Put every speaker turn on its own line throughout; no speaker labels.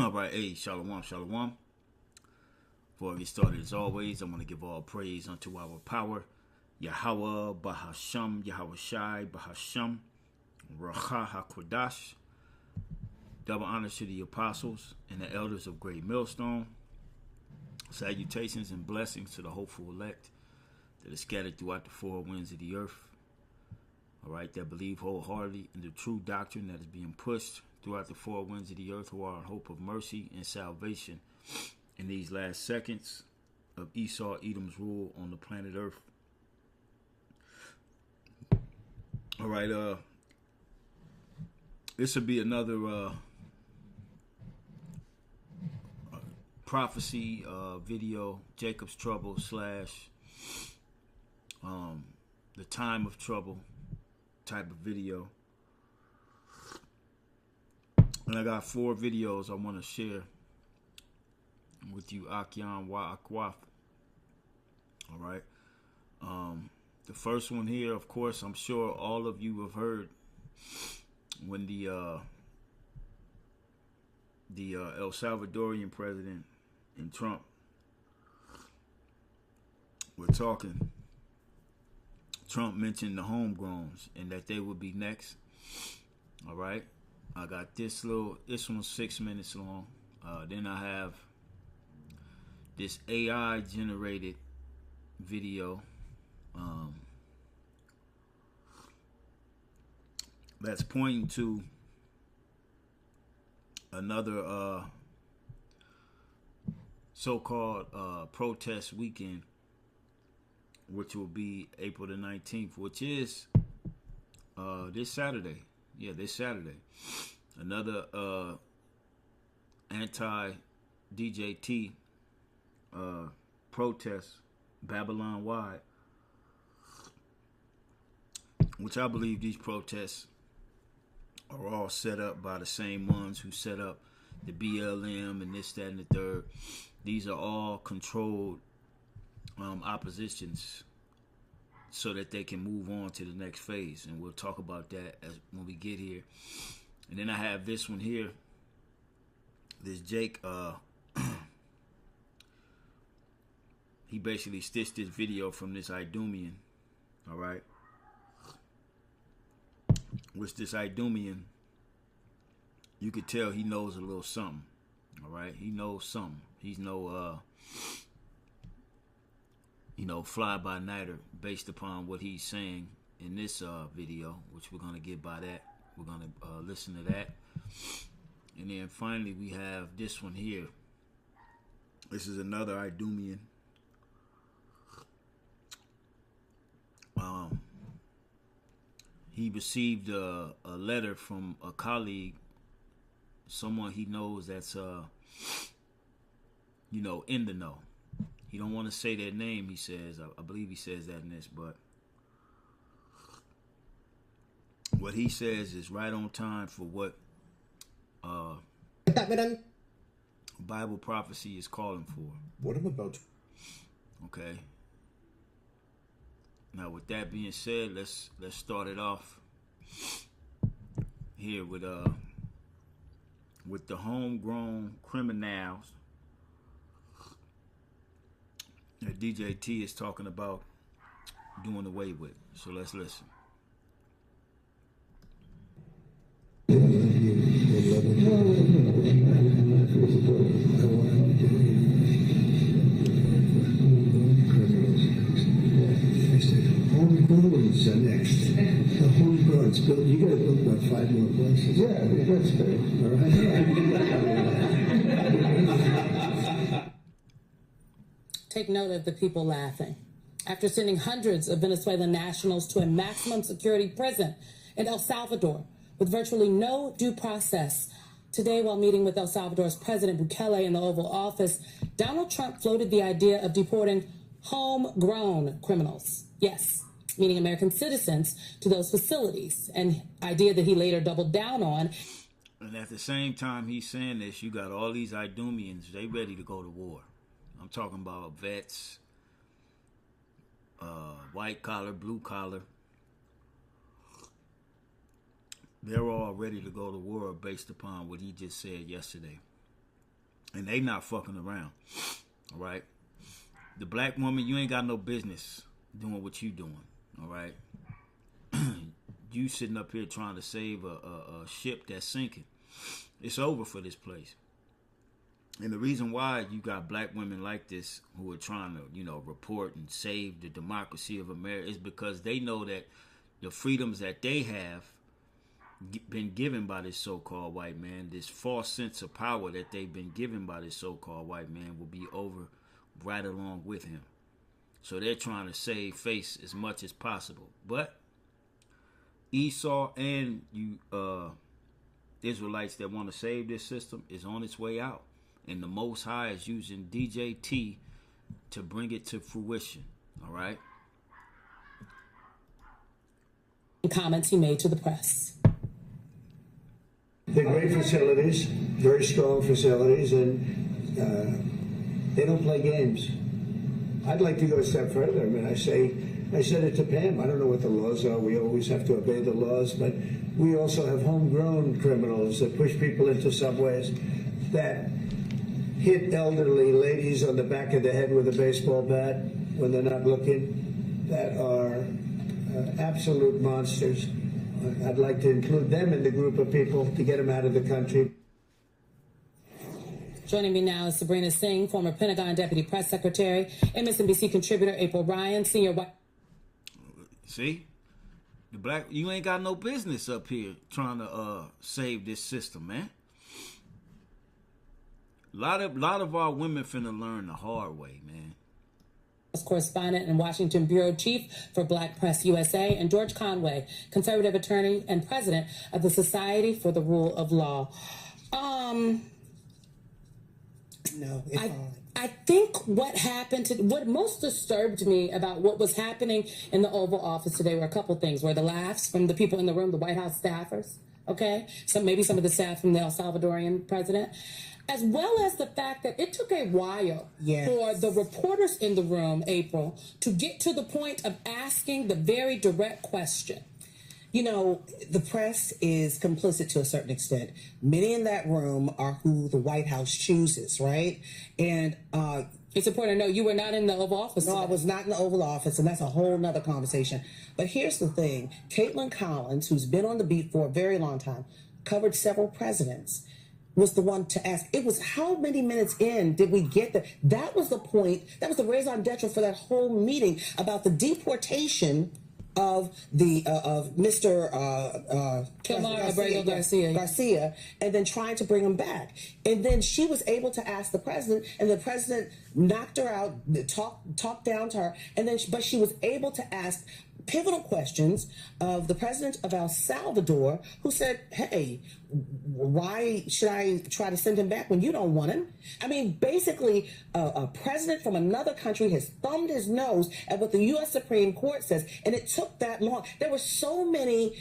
All right, hey, shalom, shalom. Before I get started, as always, I want to give all praise unto our power, Yahweh, Bahasham, Yahweh Shai, Bahasham, Racha HaKodash. Double honors to the apostles and the elders of Great Millstone. Salutations and blessings to the hopeful elect that are scattered throughout the four winds of the earth. All right, that believe wholeheartedly in the true doctrine that is being pushed throughout the four winds of the earth, who are in hope of mercy and salvation in these last seconds of Esau, Edom's rule on the planet Earth. All right, this will be another prophecy video, Jacob's Trouble / the time of trouble type of video. And I got 4 videos I want to share with you, Akyan Wa Akwaf. All right. The first one here, of course, I'm sure all of you have heard when the El Salvadorian president and Trump were talking. Trump mentioned the homegrowns and that they would be next. All right. I got this one's 6 minutes long. Then I have this AI generated video that's pointing to another so-called protest weekend, which will be April the 19th, which is this Saturday. Yeah, this Saturday. Another anti-DJT protest, Babylon-wide, which I believe these protests are all set up by the same ones who set up the BLM and this, that, and the third. These are all controlled oppositions so that they can move on to the next phase. And we'll talk about that when we get here. And then I have this one here. This Jake, he basically stitched this video from this Idumean. All right. Which this Idumean, you could tell he knows a little something. All right. He knows something. He's no, fly-by-nighter based upon what he's saying in this video, which we're going to get by that. We're going to listen to that. And then finally, we have this one here. This is another Idumean. He received a letter from a colleague, someone he knows that's, in the know. He don't want to say their name, he says. I believe he says that in this, but what he says is right on time for what Bible prophecy is calling for.
What I'm about to...
Okay. Now, with that being said, let's start it off here with the homegrown criminals that DJT is talking about doing away with. So let's listen.
Homegrowns are next. The homegrowns built. You got to build about 5 more places. Yeah, that's great.
All right. Take note of the people laughing. After sending hundreds of Venezuelan nationals to a maximum security prison in El Salvador with virtually no due process, today, while meeting with El Salvador's President Bukele in the Oval Office, Donald Trump floated the idea of deporting homegrown criminals. Yes, meaning American citizens, to those facilities, an idea that he later doubled down on.
And at the same time he's saying this, you got all these Idumeans, they ready to go to war. I'm talking about vets, white collar, blue collar. They're all ready to go to war based upon what he just said yesterday. And they not fucking around. All right? The black woman, you ain't got no business doing what you doing. All right? You sitting up here trying to save a ship that's sinking. It's over for this place. And the reason why you got black women like this who are trying to, report and save the democracy of America is because they know that the freedoms that they have been given by this so-called white man, this false sense of power that they've been given by this so-called white man, will be over right along with him. So they're trying to save face as much as possible. But Esau and you Israelites that want to save this system is on its way out. And the Most High is using DJT to bring it to fruition. All right?
Comments he made to the press.
They're great facilities, very strong facilities, and they don't play games. I'd like to go a step further. I mean, I said it to Pam. I don't know what the laws are. We always have to obey the laws, but we also have homegrown criminals that push people into subways, that hit elderly ladies on the back of the head with a baseball bat when they're not looking, that are absolute monsters. I'd like to include them in the group of people to get them out of the country.
Joining me now is Sabrina Singh, former Pentagon Deputy Press Secretary, MSNBC contributor April Ryan, senior white.
See? You ain't got no business up here trying to save this system, man. A lot of our women finna learn the hard way, man.
Correspondent and Washington Bureau Chief for Black Press USA, and George Conway, conservative attorney and president of the Society for the Rule of Law.
No, it's fine.
I think what most disturbed me about what was happening in the Oval Office today were a couple things. Were the laughs from the people in the room, the White House staffers, okay? Maybe some of the staff from the El Salvadorian president, as well as the fact that it took a while for the reporters in the room, April, to get to the point of asking the very direct question.
You know, the press is complicit to a certain extent. Many in that room are who the White House chooses, right? And
it's important to know you were not in the Oval Office.
No, I was not in the Oval Office, and that's a whole nother conversation. But here's the thing. Caitlin Collins, who's been on the beat for a very long time, covered several presidents, was the one to ask. It was how many minutes in did we get there? That was the point. That was the raison d'etre for that whole meeting about the deportation of the of Mr. Garcia, and then trying to bring him back. And then she was able to ask the president, and the president knocked her out, talked down to her, and then but she was able to ask pivotal questions of the president of El Salvador, who said, hey, why should I try to send him back when you don't want him? I mean, basically, a president from another country has thumbed his nose at what the U.S. Supreme Court says, and it took that long. There were so many...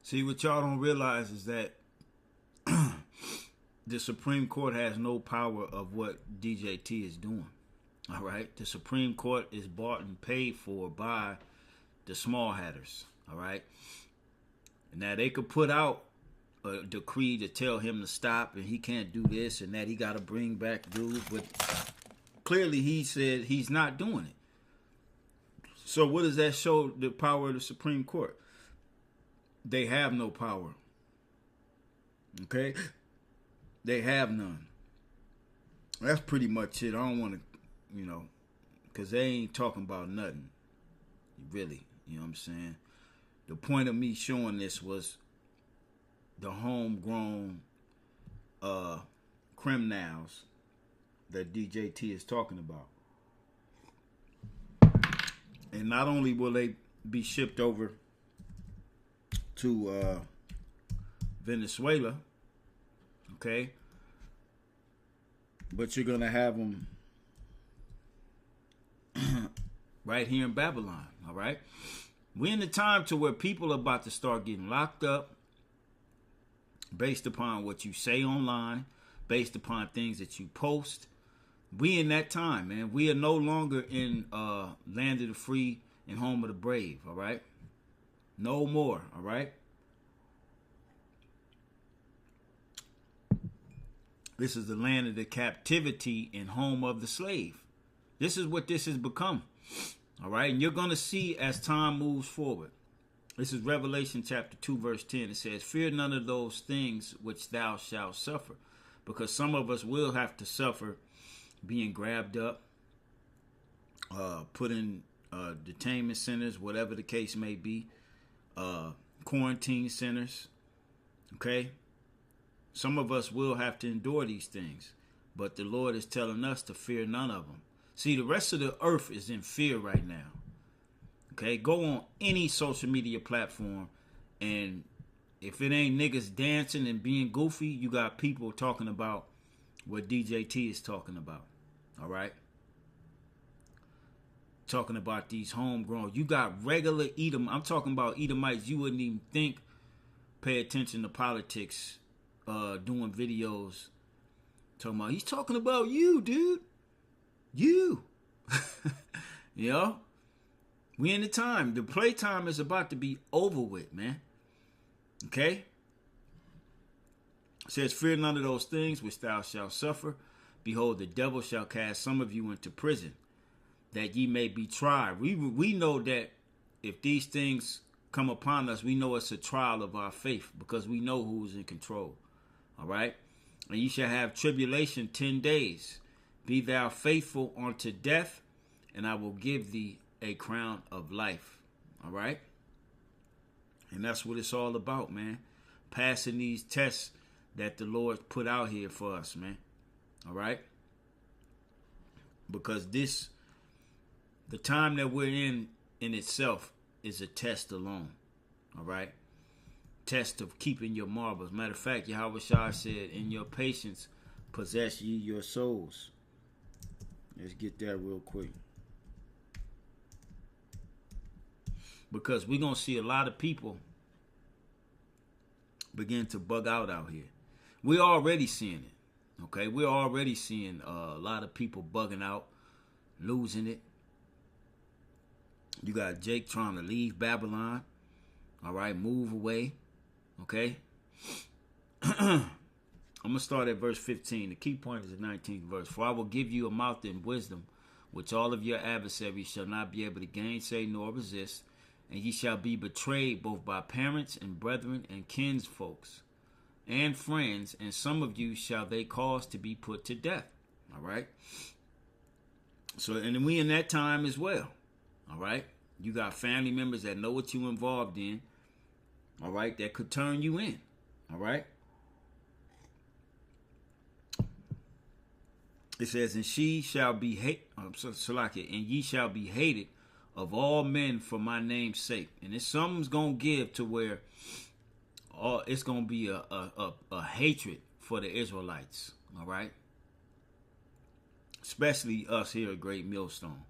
See, what y'all don't realize is that the Supreme Court has no power of what DJT is doing, all right? The Supreme Court is bought and paid for by the small hatters, all right? Now, they could put out a decree to tell him to stop and he can't do this and that, he got to bring back dudes, but clearly he said he's not doing it. So what does that show the power of the Supreme Court? They have no power, okay? They have none. That's pretty much it. I don't want to, because they ain't talking about nothing, really. You know what I'm saying? The point of me showing this was the homegrown criminals that DJT is talking about. And not only will they be shipped over to Venezuela, okay, but you're going to have them right here in Babylon, all right? We're in the time to where people are about to start getting locked up based upon what you say online, based upon things that you post. We in that time, man. We are no longer in land of the free and home of the brave, all right? No more, all right? This is the land of the captivity and home of the slave. This is what this has become. All right. And you're going to see as time moves forward. This is Revelation chapter 2, verse 10. It says, fear none of those things which thou shalt suffer. Because some of us will have to suffer being grabbed up, put in detainment centers, whatever the case may be, quarantine centers. Okay? Some of us will have to endure these things. But the Lord is telling us to fear none of them. See, the rest of the earth is in fear right now. Okay, go on any social media platform, and if it ain't niggas dancing and being goofy, you got people talking about what DJT is talking about. All right? Talking about these homegrown. You got regular Edom. I'm talking about Edomites you wouldn't even think pay attention to politics, doing videos. Talking about, he's talking about you, dude. You. You know? We in the time. The playtime is about to be over with, man. Okay? It says, fear none of those things which thou shalt suffer. Behold, the devil shall cast some of you into prison, that ye may be tried. We know that if these things come upon us, we know it's a trial of our faith, because we know who's in control. All right? And ye shall have tribulation 10 days. Be thou faithful unto death, and I will give thee a crown of life. All right? And that's what it's all about, man. Passing these tests that the Lord put out here for us, man. All right? Because the time that we're in itself is a test alone. All right? Test of keeping your marbles. Matter of fact, Yahweh Shai said, in your patience, possess ye your souls. Let's get that real quick. Because we're going to see a lot of people begin to bug out here. We're already seeing it. Okay? We're already seeing a lot of people bugging out, losing it. You got Jake trying to leave Babylon. All right? Move away. Okay? I'm going to start at verse 15. The key point is the 19th verse. For I will give you a mouth and wisdom, which all of your adversaries shall not be able to gainsay nor resist. And ye shall be betrayed both by parents and brethren and kinsfolks and friends, and some of you shall they cause to be put to death. All right? So, and we in that time as well. All right? You got family members that know what you involved in. All right? That could turn you in. All right? It says, and she shall be hated, and ye shall be hated of all men for my name's sake. And it's something's going to give to where it's going to be a hatred for the Israelites. All right? Especially us here at Great Millstone.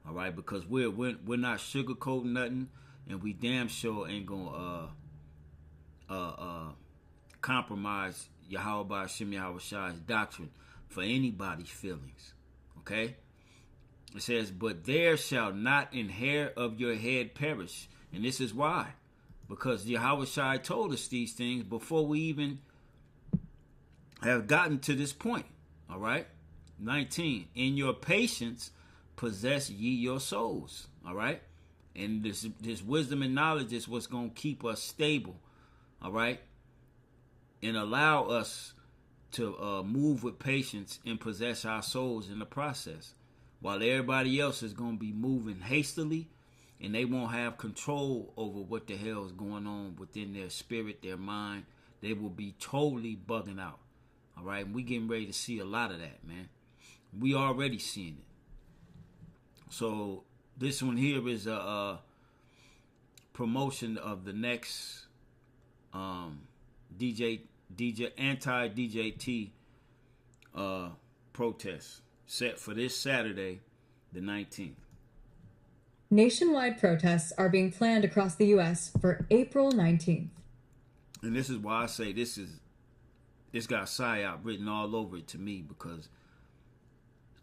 All right? Because we're not sugarcoating nothing, and we damn sure ain't going to compromise Yahweh Hashem Yahweh Shai's doctrine for anybody's feelings. Okay? It says, but there shall not an hair of your head perish. And this is why. Because Yahweh Shai told us these things before we even have gotten to this point. All right? 19. In your patience possess ye your souls. All right? And this wisdom and knowledge is what's going to keep us stable. All right? And allow us to move with patience and possess our souls in the process. While everybody else is going to be moving hastily, and they won't have control over what the hell is going on within their spirit, their mind. They will be totally bugging out. All right? And we getting ready to see a lot of that, man. We already seeing it. So this one here is a promotion of the next anti-DJT protest set for this Saturday, the 19th.
Nationwide protests are being planned across the U.S. for April 19th.
And this is why I say it's got PSYOP written all over it to me, because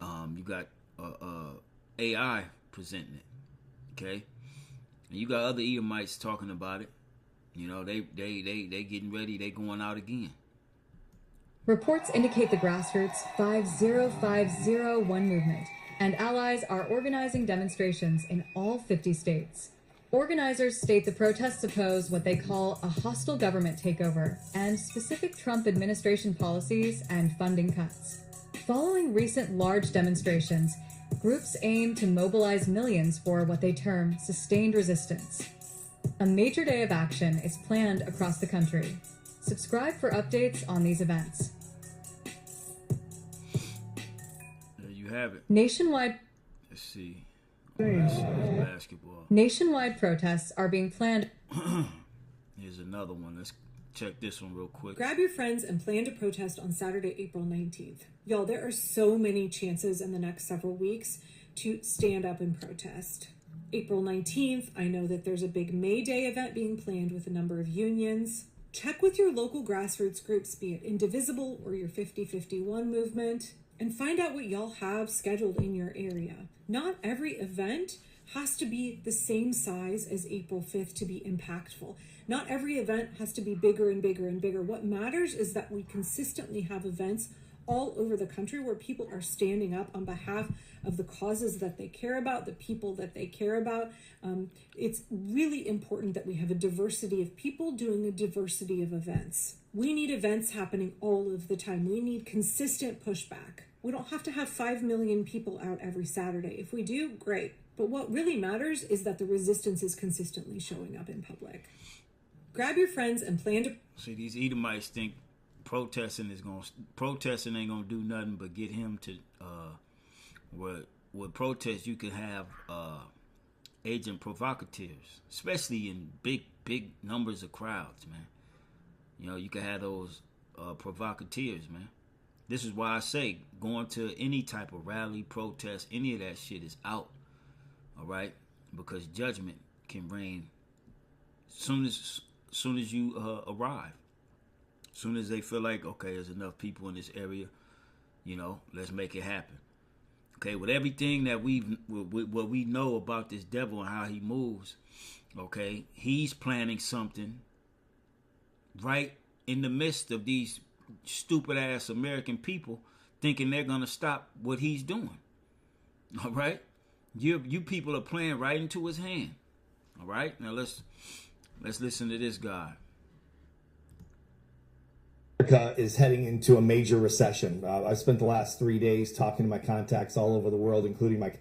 you got AI presenting it, okay? And you got other Edomites talking about it. You know, they getting ready, they going out again.
Reports indicate the grassroots 50501 movement and allies are organizing demonstrations in all 50 states. Organizers state the protests oppose what they call a hostile government takeover and specific Trump administration policies and funding cuts. Following recent large demonstrations, groups aim to mobilize millions for what they term sustained resistance. A major day of action is planned across the country. Subscribe for updates on these events.
There you have it.
Nationwide
Let's see. This basketball.
Nationwide protests are being planned.
Here's another one. Let's check this one real quick.
Grab your friends and plan to protest on Saturday, April 19th. Y'all, there are so many chances in the next several weeks to stand up and protest. April 19th, I know that there's a big May Day event being planned with a number of unions. Check with your local grassroots groups, be it Indivisible or your 5051 movement, and find out what y'all have scheduled in your area. Not every event has to be the same size as April 5th to be impactful. Not every event has to be bigger and bigger and bigger. What matters is that we consistently have events all over the country where people are standing up on behalf of the causes that they care about, the people that they care about. It's really important that we have a diversity of people doing a diversity of events. We need events happening all of the time. We need consistent pushback. We don't have to have 5 million people out every Saturday. If we do, great. But what really matters is that the resistance is consistently showing up in public. Grab your friends and plan to...
See, these Edomites think protesting ain't gonna do nothing but get him to with protest you could have agent provocateurs, especially in big numbers of crowds, man. You know, you could have those provocateurs, man. This is why I say going to any type of rally, protest, any of that shit is out. All right, because judgment can reign soon as you arrive. Soon as they feel like, okay, there's enough people in this area, you know, let's make it happen. Okay, with everything that what we know about this devil and how he moves, okay, he's planning something right in the midst of these stupid ass American people thinking they're gonna stop what he's doing. All right, you people are playing right into his hand. All right, now let's listen to this guy.
America is heading into a major recession. I spent the last 3 days talking to my contacts all over the world, including my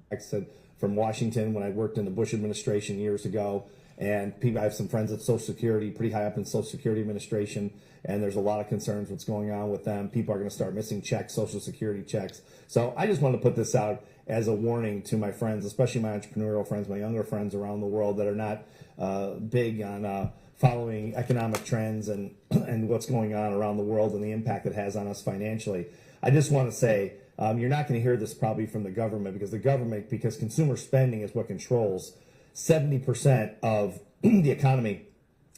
contacts from Washington when I worked in the Bush administration years ago. And I have some friends at Social Security, pretty high up in Social Security administration, and there's a lot of concerns what's going on with them. People are going to start missing checks, Social Security checks. So I just want to put this out as a warning to my friends, especially my entrepreneurial friends, my younger friends around the world that are not big on following economic trends and what's going on around the world and the impact it has on us financially. I just want to say, you're not going to hear this probably from the government because consumer spending is what controls 70% of the economy.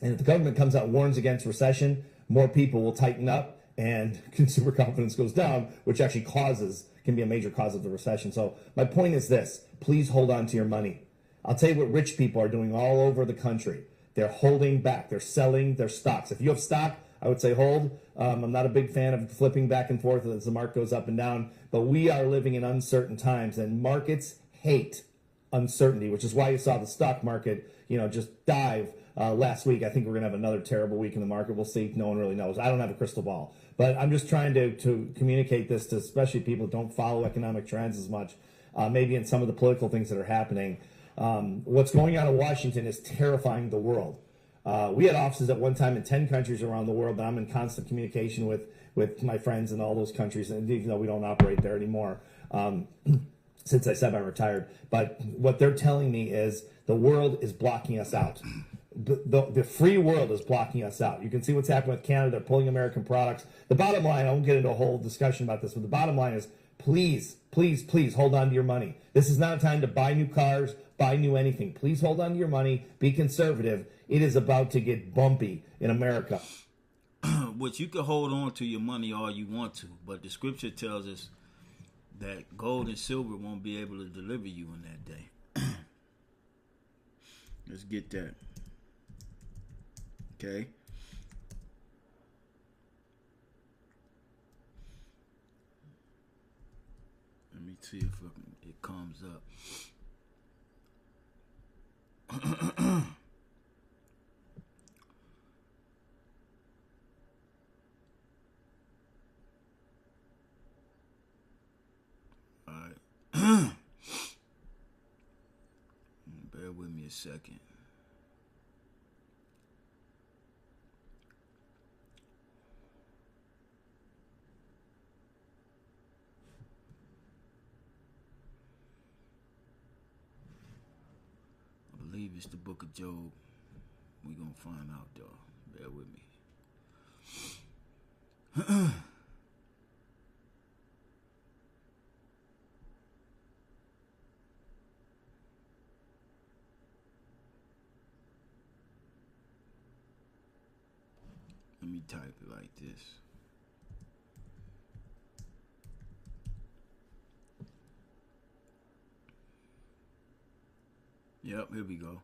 And if the government comes out and warns against recession, more people will tighten up and consumer confidence goes down, which actually can be a major cause of the recession. So my point is this: please hold on to your money. I'll tell you what rich people are doing all over the country. They're holding back. They're selling their stocks. If you have stock, I would say hold. I'm not a big fan of flipping back and forth as the market goes up and down, but we are living in uncertain times, and markets hate uncertainty, which is why you saw the stock market, just dive last week. I think we're going to have another terrible week in the market. We'll see. No one really knows. I don't have a crystal ball, but I'm just trying to communicate this to especially people who don't follow economic trends as much, maybe in some of the political things that are happening. What's going on in Washington is terrifying the world. We had offices at one time in 10 countries around the world, and I'm in constant communication with my friends in all those countries, and even though we don't operate there anymore, since I said I'm retired. But what they're telling me is the world is blocking us out. The free world is blocking us out. You can see what's happening with Canada. They're pulling American products. The bottom line, I won't get into a whole discussion about this, but the bottom line is please, please, please hold on to your money. This is not a time to buy new cars, buy new anything. Please hold on to your money. Be conservative. It is about to get bumpy in America.
Which you can hold on to your money all you want to, but the scripture tells us that gold and silver won't be able to deliver you in that day. Let's get that. Okay. me see if it comes up. All right. Bear with me a second. I believe it's the book of Job. We're going to find out, though. Bear with me. Let me type it like this. Yep, here we go.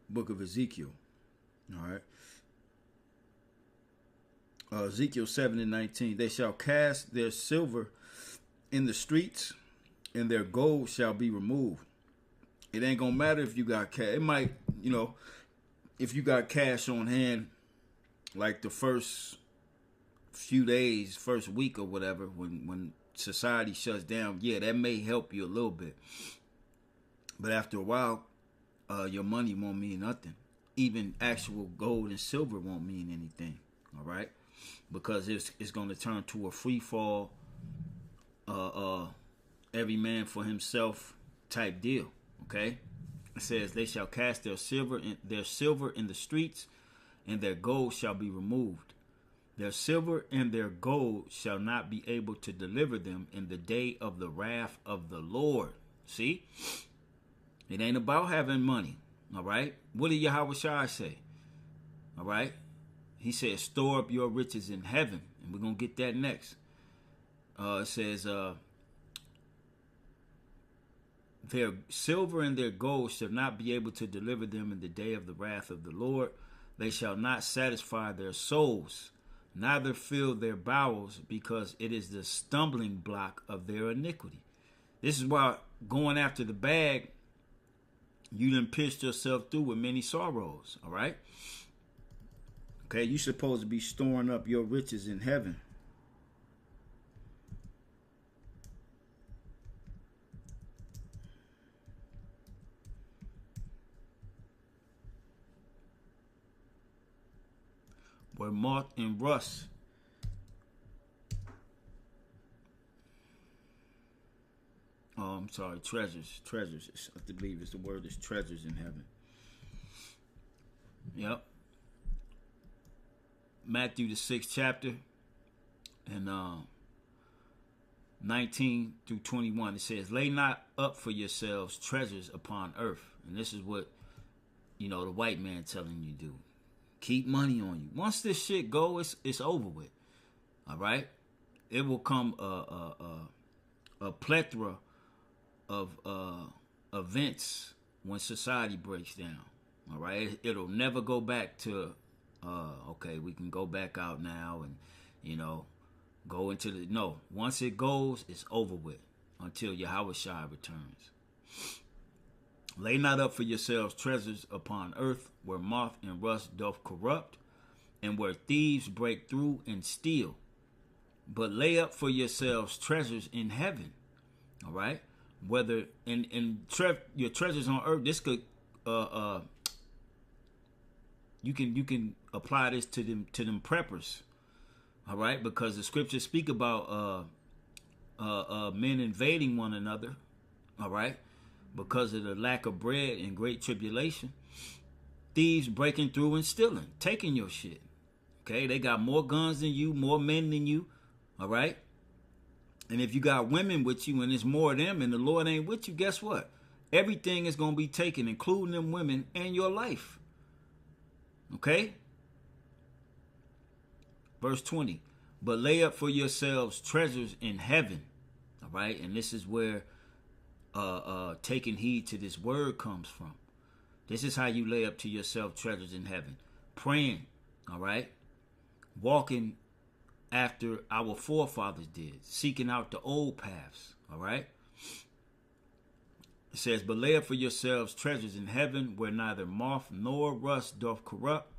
Book of Ezekiel. All right. Ezekiel 7:19. They shall cast their silver in the streets, and their gold shall be removed. It ain't gonna matter if you got cash. It might, if you got cash on hand, like the first few days, first week or whatever, when society shuts down, yeah, that may help you a little bit. But after a while, your money won't mean nothing. Even actual gold and silver won't mean anything. All right, because it's going to turn to a free fall, every man for himself type deal. Okay, it says they shall cast their silver in the streets, and their gold shall be removed. Their silver and their gold shall not be able to deliver them in the day of the wrath of the Lord. See, it ain't about having money. All right, what did Yahushua say? All right, he said, store up your riches in heaven, and we're gonna get that next. It says, their silver and their gold shall not be able to deliver them in the day of the wrath of the Lord. They shall not satisfy their souls, neither fill their bowels, because it is the stumbling block of their iniquity. This is why going after the bag, you done pierced yourself through with many sorrows. All right. Okay, you're supposed to be storing up your riches in heaven. Where moth and rust I'm sorry, treasures. I believe it's the word is treasures in heaven. Yep. Matthew the 6th chapter and 19 through 21, it says, lay not up for yourselves treasures upon earth. And this is what, the white man telling you to do. Keep money on you. Once this shit go, it's over with. All right? It will come a plethora of events when society breaks down. All right? It'll never go back to, okay, we can go back out now and, go into the... No. Once it goes, it's over with until Yahushua returns. Lay not up for yourselves treasures upon earth, where moth and rust doth corrupt, and where thieves break through and steal. But lay up for yourselves treasures in heaven. All right? Whether your treasures on earth, this could you can apply this to them preppers. All right? Because the scriptures speak about men invading one another. All right? Because of the lack of bread and great tribulation, thieves breaking through and stealing, taking your shit. Okay, they got more guns than you, more men than you. All right, and if you got women with you and there's more of them and the Lord ain't with you, guess what? Everything is going to be taken, including them women and your life. Okay, verse 20. But lay up for yourselves treasures in heaven. All right, and this is where taking heed to this word comes from. This is how you lay up to yourself treasures in heaven. Praying, all right? Walking after our forefathers did, seeking out the old paths. All right. It says, but lay up for yourselves treasures in heaven, where neither moth nor rust doth corrupt,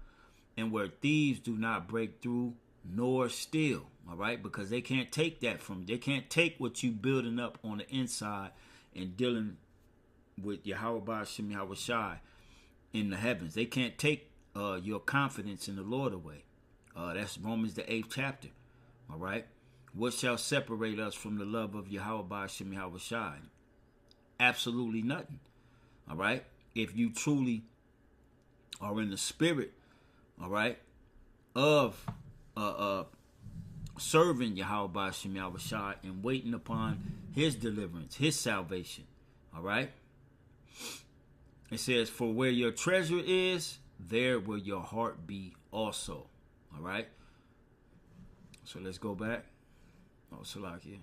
and where thieves do not break through nor steal. All right, because they can't take that from, they can't take what you building up on the inside and dealing with Yahweh Ba'ashem Yahweh Shai in the heavens. They can't take your confidence in the Lord away. That's Romans the 8th chapter. All right, what shall separate us from the love of Yahweh Ba'ashem Yahweh Shai? Absolutely nothing. All right, if you truly are in the spirit, all right, of serving Yahweh Ba'ashem Yahweh Shai and waiting upon his deliverance, his salvation. All right. It says, for where your treasure is, there will your heart be also. All right. So let's go back. Oh, Salakia.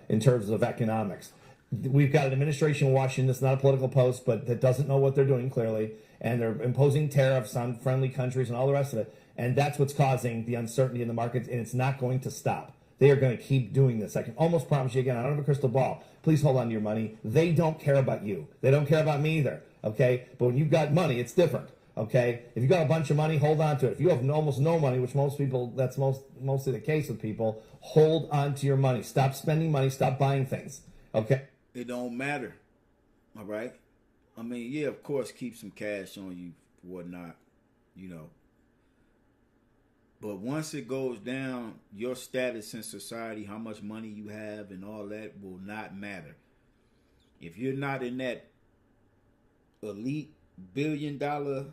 In terms of economics, we've got an administration in Washington that's not a political post, but that doesn't know what they're doing clearly, and they're imposing tariffs on friendly countries and all the rest of it, and that's what's causing the uncertainty in the markets, and it's not going to stop. They are going to keep doing this. I can almost promise you again, I don't have a crystal ball. Please hold on to your money. They don't care about you. They don't care about me either, okay? But when you've got money, it's different, okay? If you've got a bunch of money, hold on to it. If you have almost no money, which most people, that's mostly the case with people, hold on to your money. Stop spending money. Stop buying things, okay?
It don't matter. All right. I mean, yeah, of course, keep some cash on you, whatnot, you know. But once it goes down, your status in society, how much money you have and all that will not matter. If you're not in that elite billion-dollar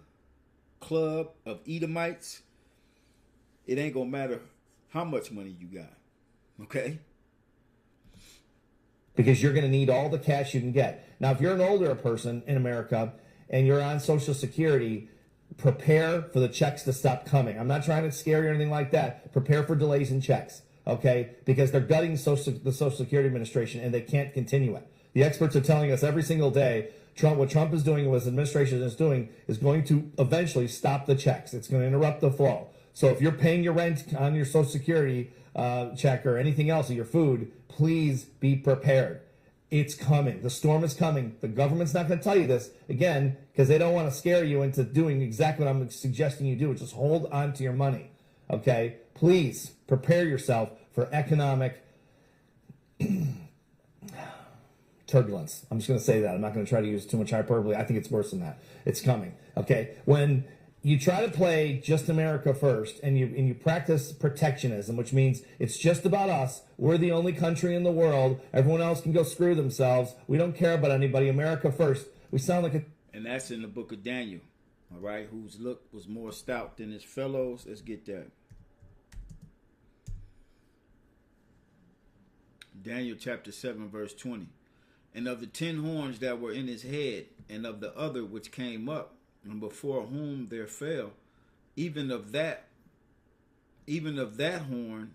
club of Edomites, it ain't going to matter how much money you got. Okay?
Because you're going to need all the cash you can get. Now, if you're an older person in America and you're on Social Security, prepare for the checks to stop coming. I'm not trying to scare you or anything like that. Prepare for delays in checks, okay? Because they're gutting the Social Security Administration and they can't continue it. The experts are telling us every single day, what Trump is doing, what his administration is doing, is going to eventually stop the checks. It's going to interrupt the flow. So if you're paying your rent on your Social Security check or anything else, or your food, please be prepared. It's coming. The storm is coming. The government's not going to tell you this, again, because they don't want to scare you into doing exactly what I'm suggesting you do, which is hold on to your money, okay? Please prepare yourself for economic turbulence. I'm just going to say that. I'm not going to try to use too much hyperbole. I think it's worse than that. It's coming, okay? When you try to play just America first and you practice protectionism, which means it's just about us. We're the only country in the world. Everyone else can go screw themselves. We don't care about anybody. America first. We sound like a...
And that's in the book of Daniel, all right, whose look was more stout than his fellows. Let's get that. Daniel chapter 7, verse 20. And of the 10 horns that were in his head, and of the other which came up, and before whom there fell, even of that horn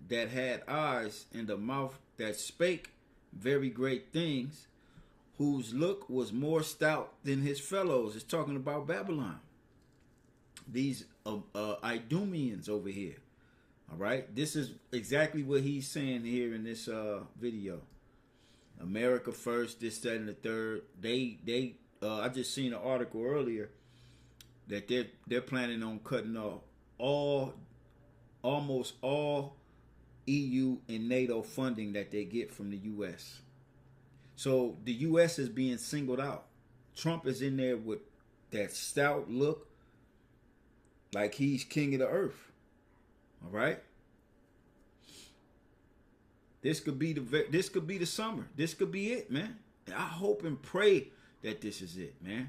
that had eyes and a mouth that spake very great things, whose look was more stout than his fellows. It's talking about Babylon. These Idumeans over here. All right. This is exactly what he's saying here in this video. America first, this, that, and the third. They I just seen an article earlier that they're planning on cutting off almost all EU and NATO funding that they get from the U.S. So the U.S. is being singled out. Trump is in there with that stout look, like he's king of the earth. All right. This could be the summer. This could be it, man. I hope and pray that this is it, man.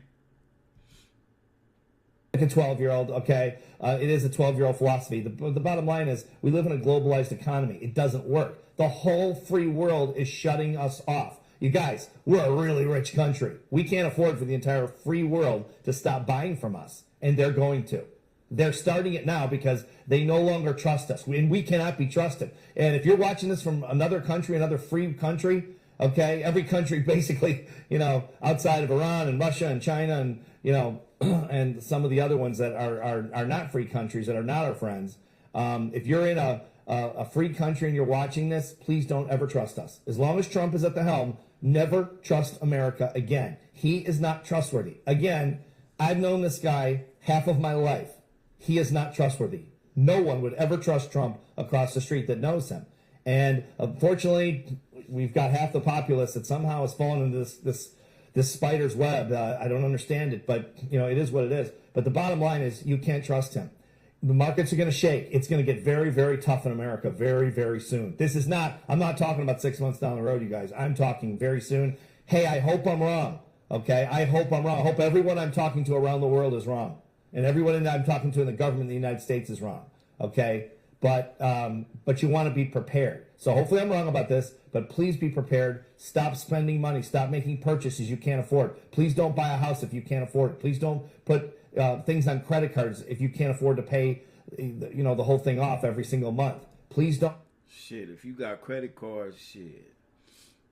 Like a 12-year-old, okay? It is a 12-year-old philosophy. The bottom line is we live in a globalized economy. It doesn't work. The whole free world is shutting us off. You guys, we're a really rich country. We can't afford for the entire free world to stop buying from us, and they're going to. They're starting it now because they no longer trust us, and we cannot be trusted. And if you're watching this from another country, another free country, okay, every country basically, outside of Iran and Russia and China and, and some of the other ones that are not free countries, that are not our friends. If you're in a free country and you're watching this, please don't ever trust us. As long as Trump is at the helm, never trust America again. He is not trustworthy. Again, I've known this guy half of my life. He is not trustworthy. No one would ever trust Trump across the street that knows him. And unfortunately, we've got half the populace that somehow has fallen into this spider's web. I don't understand it, but it is what it is. But the bottom line is you can't trust him. The markets are going to shake. It's going to get very, very tough in America very, very soon. I'm not talking about 6 months down the road, you guys. I'm talking very soon. Hey, I hope I'm wrong. Okay? I hope I'm wrong. I hope everyone I'm talking to around the world is wrong. And everyone that I'm talking to in the government of the United States is wrong. Okay? But you want to be prepared. So hopefully I'm wrong about this, but please be prepared. Stop spending money. Stop making purchases you can't afford. Please don't buy a house if you can't afford it. Please don't put things on credit cards if you can't afford to pay the whole thing off every single month. Please don't.
Shit, if you got credit cards, shit.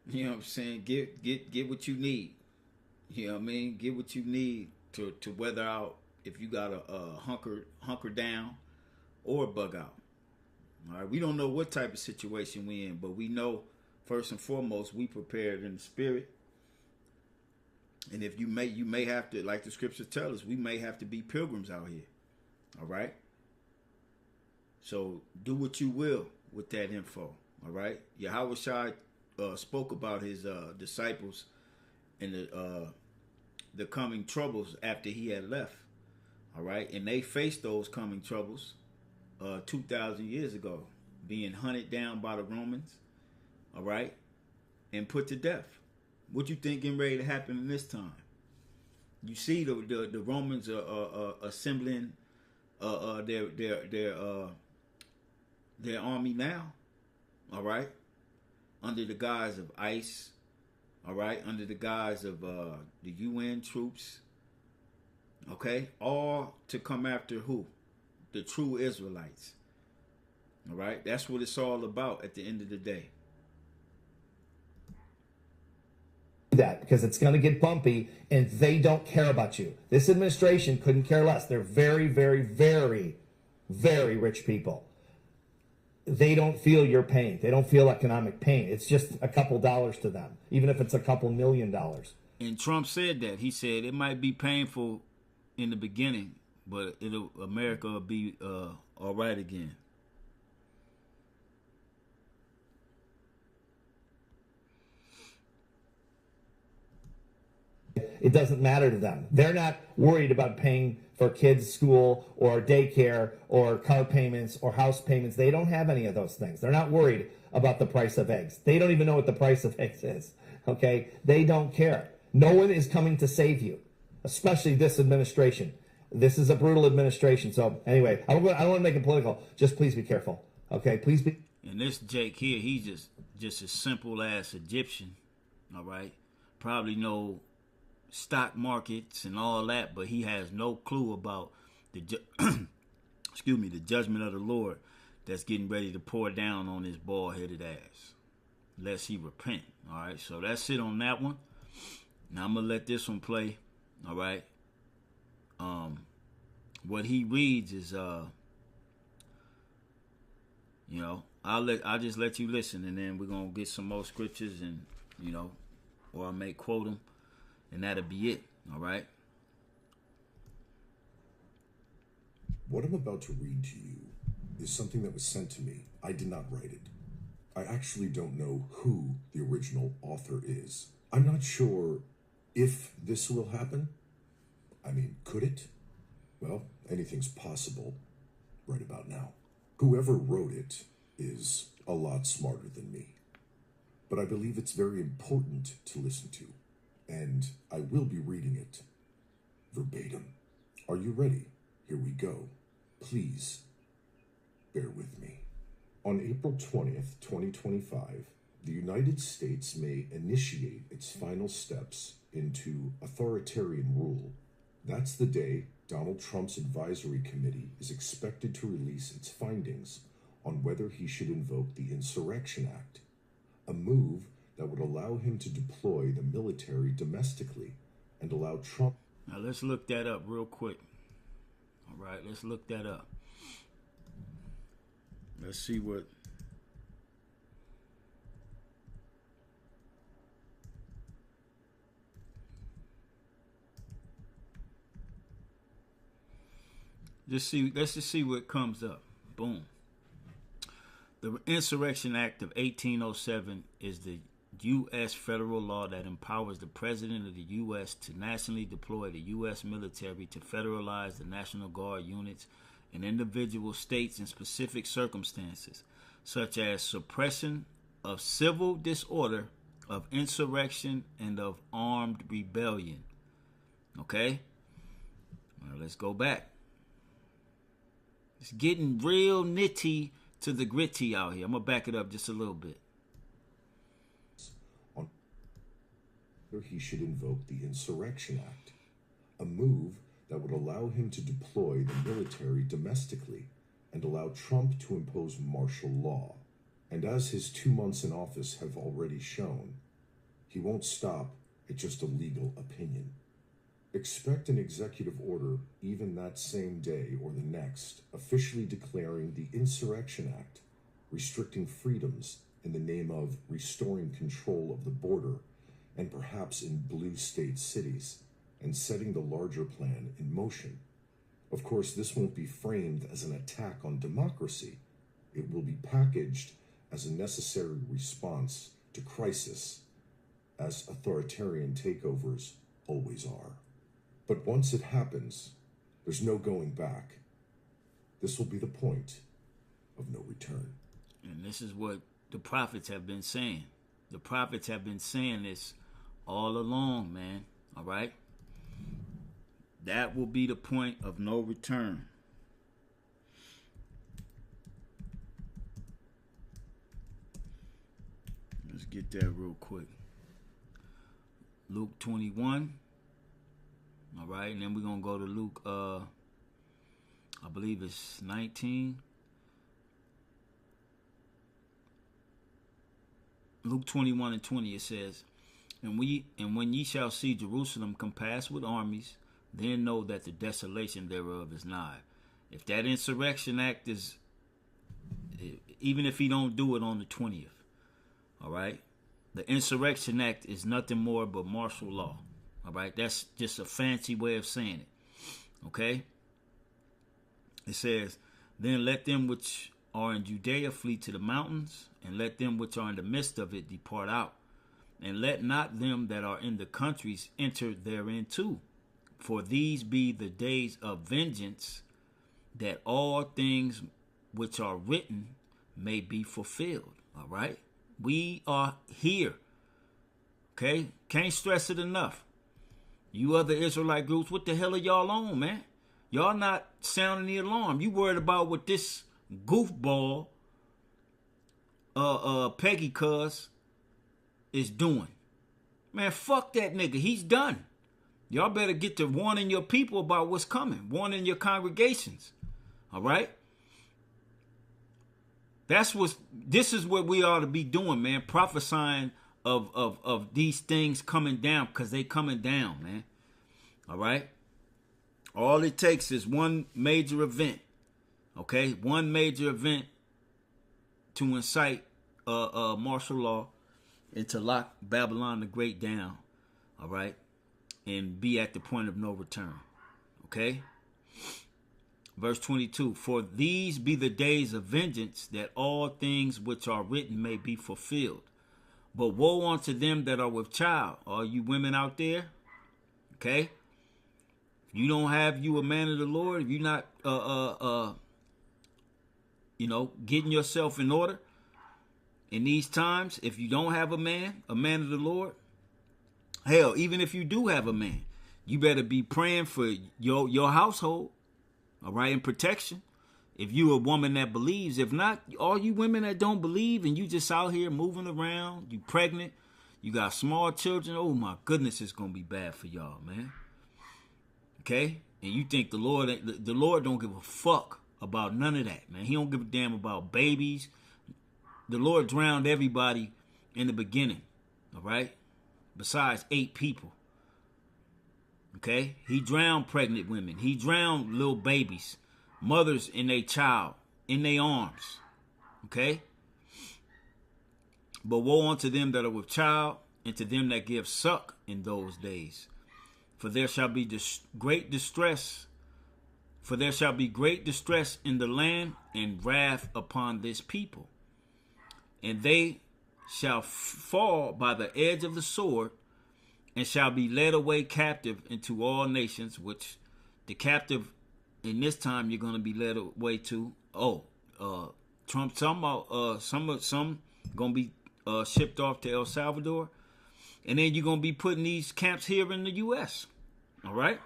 You know what I'm saying? Get what you need. You know what I mean? Get what you need to weather out if you got a hunker down or bug out. All right, we don't know what type of situation we in, but we know first and foremost we prepared in the spirit. And if you may have to, like the scriptures tell us, we may have to be pilgrims out here. All right. So do what you will with that info. All right. Yahweh Shai spoke about his disciples and the coming troubles after he had left. All right, and they faced those coming troubles 2,000 years ago, being hunted down by the Romans, all right, and put to death. What you think getting ready to happen in this time? You see the Romans are assembling their army now, all right, under the guise of ICE, all right, under the guise of the UN troops, okay, all to come after who? The true Israelites. All right, that's what it's all about at the end of the day.
That because it's going to get bumpy and they don't care about you. This administration couldn't care less. They're very, very, very, very rich people. They don't feel your pain. They don't feel economic pain. It's just a couple dollars to them, even if it's a couple $1 million.
And Trump said that. He said it might be painful in the beginning, but America will be all right again.
It doesn't matter to them. They're not worried about paying for kids' school or daycare or car payments or house payments. They don't have any of those things. They're not worried about the price of eggs. They don't even know what the price of eggs is. Okay? They don't care. No one is coming to save you, especially this administration. This is a brutal administration. So anyway, I don't want to make it political. Just please be careful. Okay? Please be.
And this Jake here, he's just a simple ass Egyptian. All right? Probably know stock markets and all that, but he has no clue about the the judgment of the Lord that's getting ready to pour down on his bald-headed ass, lest he repent. All right, so that's it on that one. Now I'm gonna let this one play. All right. What he reads is I'll just let you listen, and then we're gonna get some more scriptures, and or I may quote them. And that'll be it, all right?
What I'm about to read to you is something that was sent to me. I did not write it. I actually don't know who the original author is. I'm not sure if this will happen. I mean, could it? Well, anything's possible right about now. Whoever wrote it is a lot smarter than me. But I believe it's very important to listen to. And I will be reading it verbatim. Are you ready? Here we go. Please bear with me. On April 20th, 2025, the United States may initiate its final steps into authoritarian rule. That's the day Donald Trump's advisory committee is expected to release its findings on whether he should invoke the Insurrection Act, a move that would allow him to deploy the military domestically and allow Trump.
Now let's look that up real quick. All right, let's look that up. Let's see what. Let's just see what comes up. Boom. The Insurrection Act of 1807 is the U.S. federal law that empowers the President of the U.S. to nationally deploy the U.S. military to federalize the National Guard units in individual states in specific circumstances, such as suppression of civil disorder, of insurrection, and of armed rebellion. Okay? Now let's go back. It's getting real nitty to the gritty out here. I'm going to back it up just a little bit.
He should invoke the Insurrection Act, a move that would allow him to deploy the military domestically and allow Trump to impose martial law. And as his 2 months in office have already shown, he won't stop at just a legal opinion. Expect an executive order even that same day or the next, officially declaring the Insurrection Act, restricting freedoms in the name of restoring control of the border and perhaps in blue state cities, and setting the larger plan in motion. Of course, this won't be framed as an attack on democracy. It will be packaged as a necessary response to crisis, as authoritarian takeovers always are. But once it happens, there's no going back. This will be the point of no return.
And this is what the prophets have been saying. The prophets have been saying this all along, man. All right? That will be the point of no return. Let's get that real quick. Luke 21. All right, and then we're going to go to Luke, I believe it's 19. Luke 21 and 20, it says, And when ye shall see Jerusalem compassed with armies, then know that the desolation thereof is nigh. If that Insurrection Act is, even if he don't do it on the 20th, all right, the Insurrection Act is nothing more but martial law. All right, that's just a fancy way of saying it. Okay? It says, Then let them which are in Judea flee to the mountains, and let them which are in the midst of it depart out. And let not them that are in the countries enter therein too. For these be the days of vengeance, that all things which are written may be fulfilled. All right? We are here. Okay? Can't stress it enough. You other Israelite groups, what the hell are y'all on, man? Y'all not sounding the alarm. You worried about what this goofball, Peggy Cuz, is doing. Man, fuck that nigga. He's done. Y'all better get to warning your people about what's coming. Warning your congregations. All right? This is what we ought to be doing, man. Prophesying of these things coming down, because they coming down, man. All right? All it takes is one major event. Okay? One major event to incite martial law and to lock Babylon the Great down. All right? And be at the point of no return. Okay? Verse 22, For these be the days of vengeance, that all things which are written may be fulfilled. But woe unto them that are with child. All you women out there, okay? If you don't have you a man of the Lord, if you're not, getting yourself in order in these times, if you don't have a man of the Lord, hell, even if you do have a man, you better be praying for your household, all right, and protection. If you a woman that believes, if not, all you women that don't believe and you just out here moving around, you pregnant, you got small children, oh my goodness, it's going to be bad for y'all, man. Okay? And you think the Lord don't give a fuck about none of that, man. He don't give a damn about babies. The Lord drowned everybody in the beginning, all right? Besides 8 people. Okay? He drowned pregnant women. He drowned little babies, mothers in their child, in their arms. Okay? But woe unto them that are with child, and to them that give suck in those days. For there shall be great distress. For there shall be great distress in the land, and wrath upon this people. And they shall fall by the edge of the sword, and shall be led away captive into all nations, which the captive in this time you're going to be led away to. Trump talking about some going to be shipped off to El Salvador. And then you're going to be putting these camps here in the U.S. All right?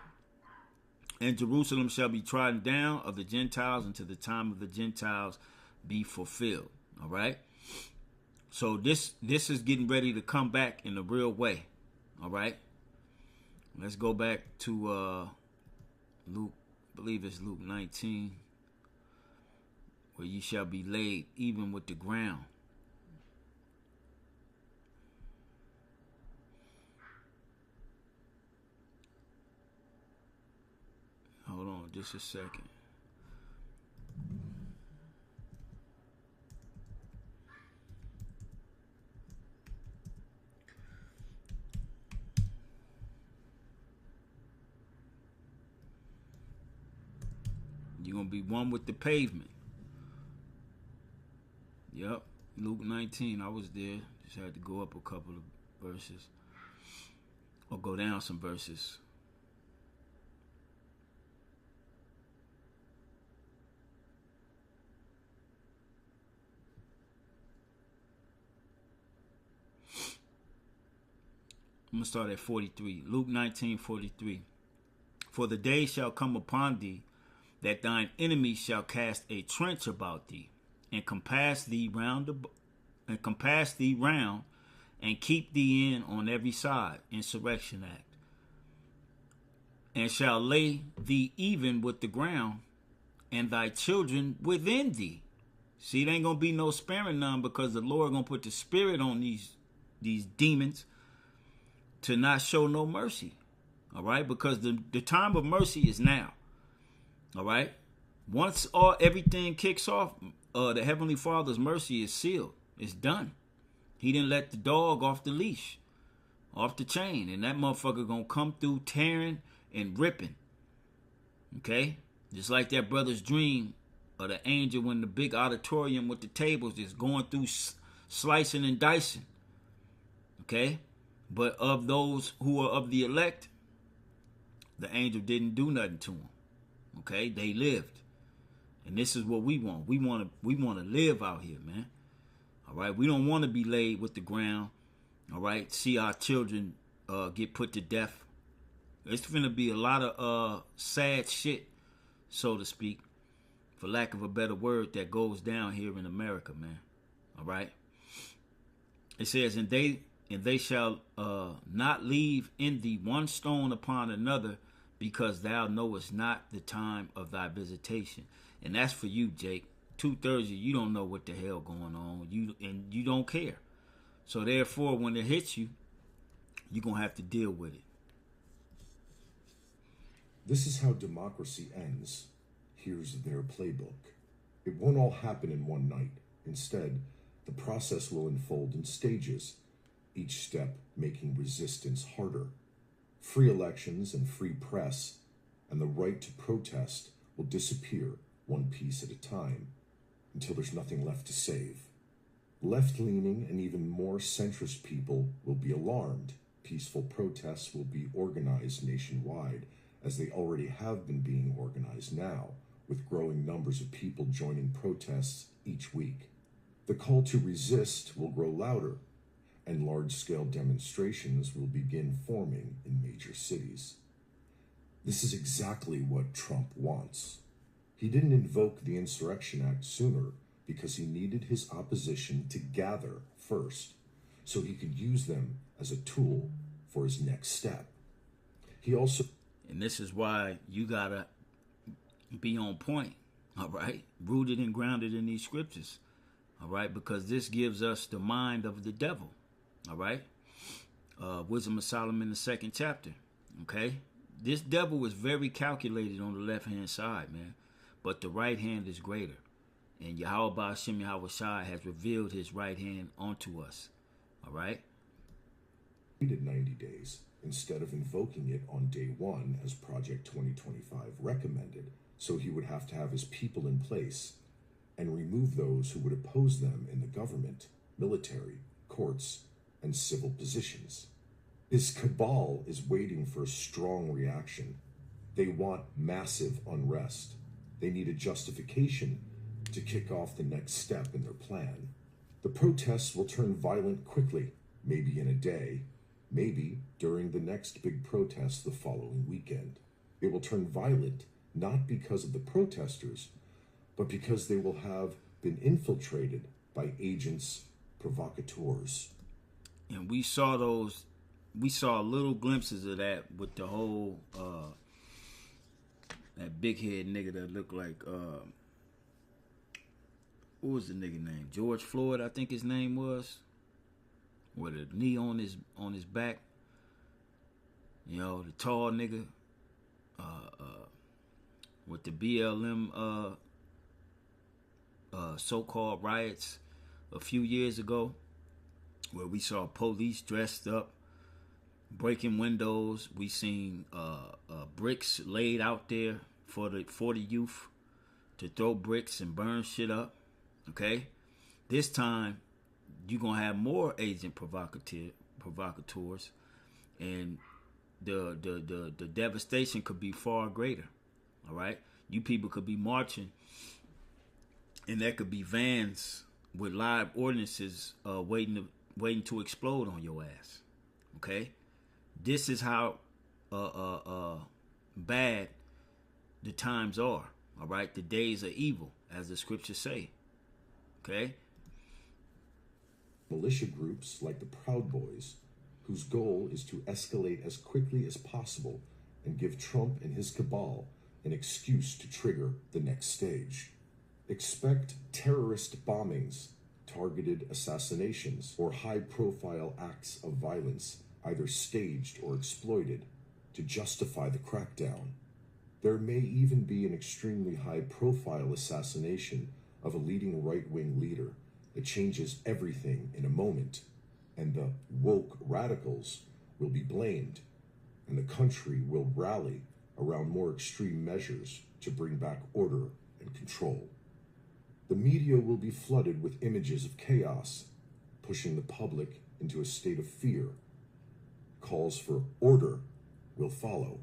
And Jerusalem shall be trodden down of the Gentiles until the time of the Gentiles be fulfilled. All right? So this is getting ready to come back in a real way. All right? Let's go back to Luke, I believe it's Luke 19, where ye shall be laid even with the ground. Hold on just a second. You're going to be one with the pavement. Yep. Luke 19. I was there. Just had to go up a couple of verses. Or go down some verses. I'm going to start at 43. Luke 19:43. For the day shall come upon thee, that thine enemies shall cast a trench about thee, and compass thee round, and keep thee in on every side. Insurrection Act. And shall lay thee even with the ground, and thy children within thee. See, it ain't gonna be no sparing none, because the Lord gonna put the spirit on these demons to not show no mercy. All right, because the time of mercy is now. All right, once everything kicks off, the Heavenly Father's mercy is sealed. It's done. He didn't let the dog off the leash, off the chain, and that motherfucker gonna come through tearing and ripping. Okay, just like that brother's dream of the angel when the big auditorium with the tables just going through slicing and dicing. Okay, but of those who are of the elect, the angel didn't do nothing to them. Okay, they lived, and this is what we want. We want to live out here, man. All right, we don't want to be laid with the ground. All right, see our children get put to death. It's gonna be a lot of sad shit, so to speak, for lack of a better word, that goes down here in America, man. All right. It says, and they shall not leave in thee one stone upon another, because thou knowest not the time of thy visitation. And that's for you, Jake. 2/3 of you don't know what the hell going on. You don't care. So therefore, when it hits you, you're gonna have to deal with it.
This is how democracy ends. Here's their playbook. It won't all happen in one night. Instead, the process will unfold in stages, each step making resistance harder. Free elections and free press and the right to protest will disappear one piece at a time until there's nothing left to save. Left-leaning and even more centrist people will be alarmed. Peaceful protests will be organized nationwide, as they already have been being organized now, with growing numbers of people joining protests each week. The call to resist will grow louder, and large-scale demonstrations will begin forming in major cities. This is exactly what Trump wants. He didn't invoke the Insurrection Act sooner because he needed his opposition to gather first, so he could use them as a tool for his next step. He also...
And this is why you gotta be on point, all right? Rooted and grounded in these scriptures, all right? Because this gives us the mind of the devil, all right? Wisdom of Solomon, the 2nd chapter, okay? this devil is very calculated on the left-hand side, man. But the right hand is greater. And Yahweh Hashem Yahweh Shai has revealed his right hand onto us. All right?
Waited 90 days instead of invoking it on day one as Project 2025 recommended, so he would have to have his people in place and remove those who would oppose them in the government, military, courts, and civil positions. His cabal is waiting for a strong reaction. They want massive unrest. They need a justification to kick off the next step in their plan. The protests will turn violent quickly, maybe in a day, maybe during the next big protest the following weekend. It will turn violent not because of the protesters, but because they will have been infiltrated by agents provocateurs.
And we saw little glimpses of that with the whole that big head nigga that looked like what was the nigga name? George Floyd, I think his name was. With a knee on his back. You know, the tall nigga with the BLM so-called riots a few years ago, where we saw police dressed up breaking windows. We seen bricks laid out there for the youth to throw bricks and burn shit up. Okay, this time you're gonna have more agent provocateurs, and the devastation could be far greater. All right, you people could be marching, and there could be vans with live ordinances waiting to explode on your ass. Okay, this is how bad the times are. All right, the days are evil, as the scriptures say. Okay.
Militia groups like the Proud Boys, whose goal is to escalate as quickly as possible and give Trump and his cabal an excuse to trigger the next stage. Expect terrorist bombings, targeted assassinations, or high-profile acts of violence, either staged or exploited, to justify the crackdown. There may even be an extremely high-profile assassination of a leading right-wing leader that changes everything in a moment, and the woke radicals will be blamed, and the country will rally around more extreme measures to bring back order and control. The media will be flooded with images of chaos, pushing the public into a state of fear. Calls for order will follow.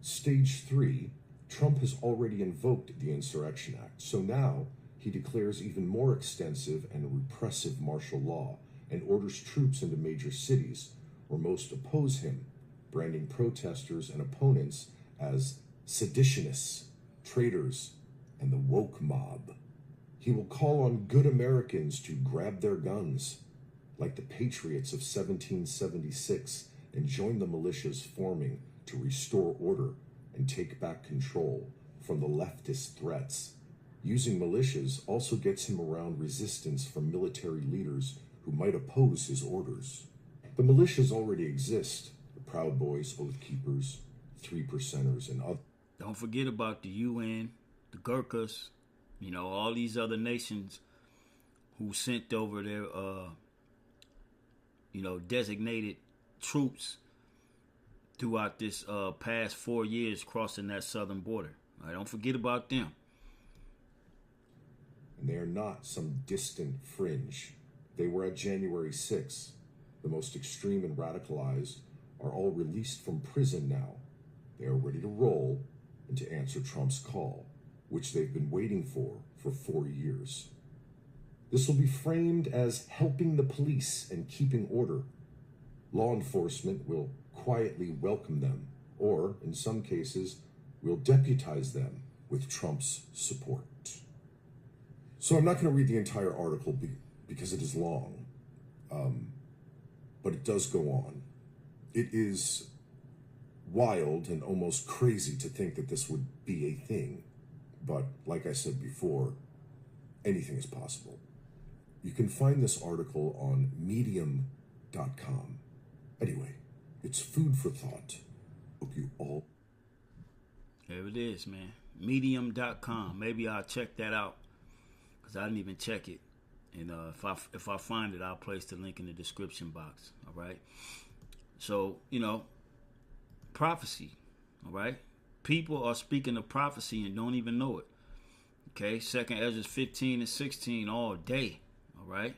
Stage 3, Trump has already invoked the Insurrection Act, so now he declares even more extensive and repressive martial law and orders troops into major cities where most oppose him, branding protesters and opponents as seditionists, traitors, and the woke mob. He will call on good Americans to grab their guns, like the patriots of 1776, and join the militias forming to restore order and take back control from the leftist threats. Using militias also gets him around resistance from military leaders who might oppose his orders. The militias already exist: the Proud Boys, Oath Keepers, 3%ers, and others.
Don't forget about the UN, the Gurkhas, you know, all these other nations who sent over their, designated troops throughout this past 4 years crossing that southern border. All right, don't forget about them.
And they are not some distant fringe. They were at January 6th. The most extreme and radicalized are all released from prison now. They are ready to roll and to answer Trump's call, which they've been waiting for 4 years. This will be framed as helping the police and keeping order. Law enforcement will quietly welcome them, or in some cases, will deputize them with Trump's support. So I'm not going to read the entire article because it is long, but it does go on. It is wild and almost crazy to think that this would be a thing, but like I said before, anything is possible. You can find this article on medium.com. Anyway, it's food for thought. Hope you all
There it is, man. Medium.com. Maybe I'll check that out because I didn't even check it. And if I find it, I'll place the link in the description box. All right. So, prophecy. All right. People are speaking of prophecy and don't even know it. Okay. 2nd Ezra 15 and 16 all day. All right.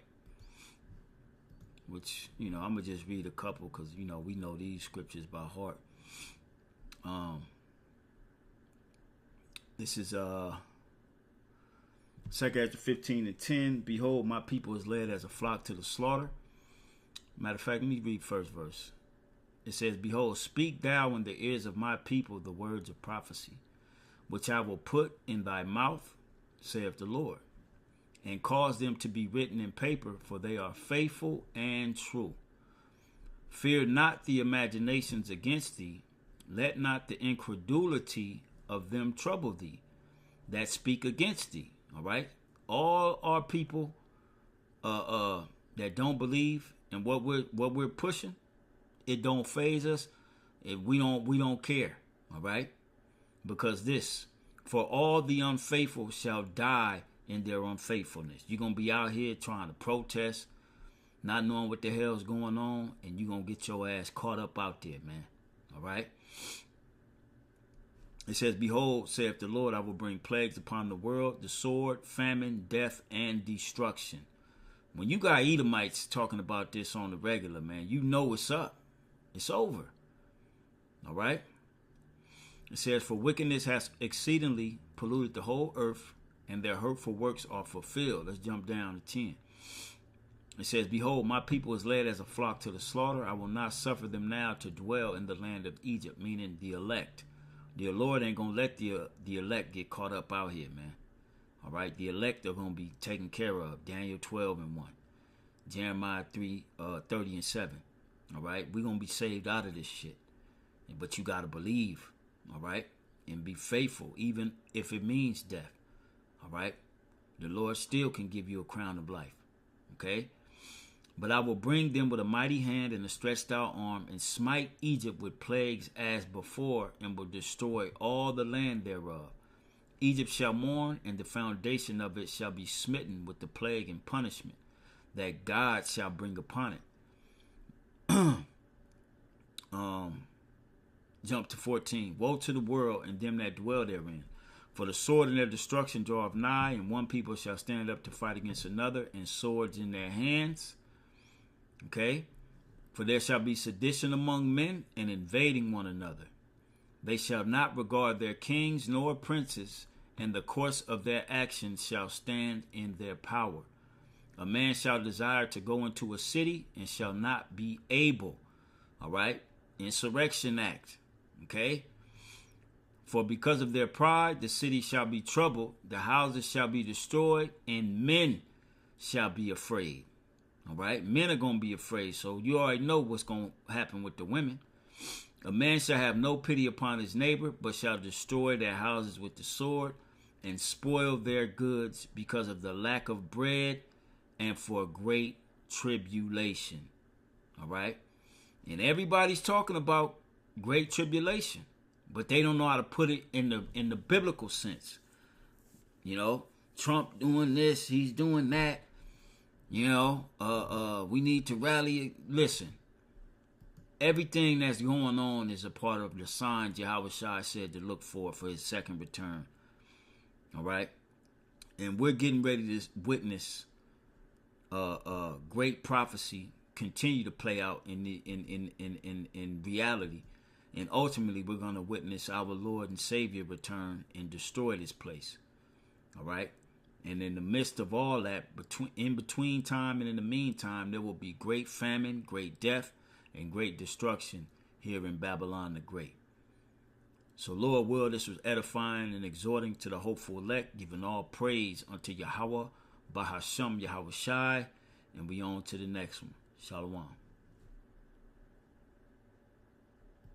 Which, I'm going to just read a couple because, we know these scriptures by heart. This is 2nd Ezra 15 and 10. Behold, my people is led as a flock to the slaughter. Matter of fact, let me read first verse. It says, behold, speak thou in the ears of my people the words of prophecy, which I will put in thy mouth, saith the Lord, and cause them to be written in paper, for they are faithful and true. Fear not the imaginations against thee. Let not the incredulity of them trouble thee that speak against thee. All right. All our people that don't believe in what we're pushing, it don't faze us. We don't care. All right. Because for all the unfaithful shall die in their unfaithfulness. You're gonna be out here trying to protest, not knowing what the hell's going on, and you're gonna get your ass caught up out there, man. All right. It says, behold, saith the Lord, I will bring plagues upon the world, the sword, famine, death, and destruction. When you got Edomites talking about this on the regular, man, you know what's up. It's over. All right? It says, for wickedness has exceedingly polluted the whole earth, and their hurtful works are fulfilled. Let's jump down to 10. It says, behold, my people is led as a flock to the slaughter. I will not suffer them now to dwell in the land of Egypt, meaning the elect. The Lord ain't going to let the elect get caught up out here, man. All right? The elect are going to be taken care of. Daniel 12 and 1. Jeremiah 3, 30 and 7. All right? We're going to be saved out of this shit. But you got to believe. All right? And be faithful, even if it means death. All right? The Lord still can give you a crown of life. Okay? But I will bring them with a mighty hand and a stretched out arm, and smite Egypt with plagues as before, and will destroy all the land thereof. Egypt shall mourn, and the foundation of it shall be smitten with the plague and punishment that God shall bring upon it. Jump to 14. Woe to the world and them that dwell therein. For the sword and their destruction draweth nigh, and one people shall stand up to fight against another, and swords in their hands. Okay? For there shall be sedition among men, and invading one another. They shall not regard their kings nor princes, and the course of their actions shall stand in their power. A man shall desire to go into a city, and shall not be able. All right? Insurrection Act. Okay? For because of their pride, the city shall be troubled, the houses shall be destroyed, and men shall be afraid. All right? Men are going to be afraid, so you already know what's going to happen with the women. A man shall have no pity upon his neighbor, but shall destroy their houses with the sword, and spoil their goods because of the lack of bread and for great tribulation. All right? And everybody's talking about great tribulation, but they don't know how to put it in the biblical sense. Trump doing this, he's doing that. We need to rally. Listen, everything that's going on is a part of the signs Yahweh Shai said to look for his second return. All right? And we're getting ready to witness great prophecy continue to play out in reality. And ultimately, we're going to witness our Lord and Savior return and destroy this place. All right? And in the midst of all that, in between time and in the meantime, there will be great famine, great death, and great destruction here in Babylon the Great. So, Lord will, this was edifying and exhorting to the hopeful elect, giving all praise unto Yahweh, Bahasham Yahweh Shai, and we on to the next one. Shalom.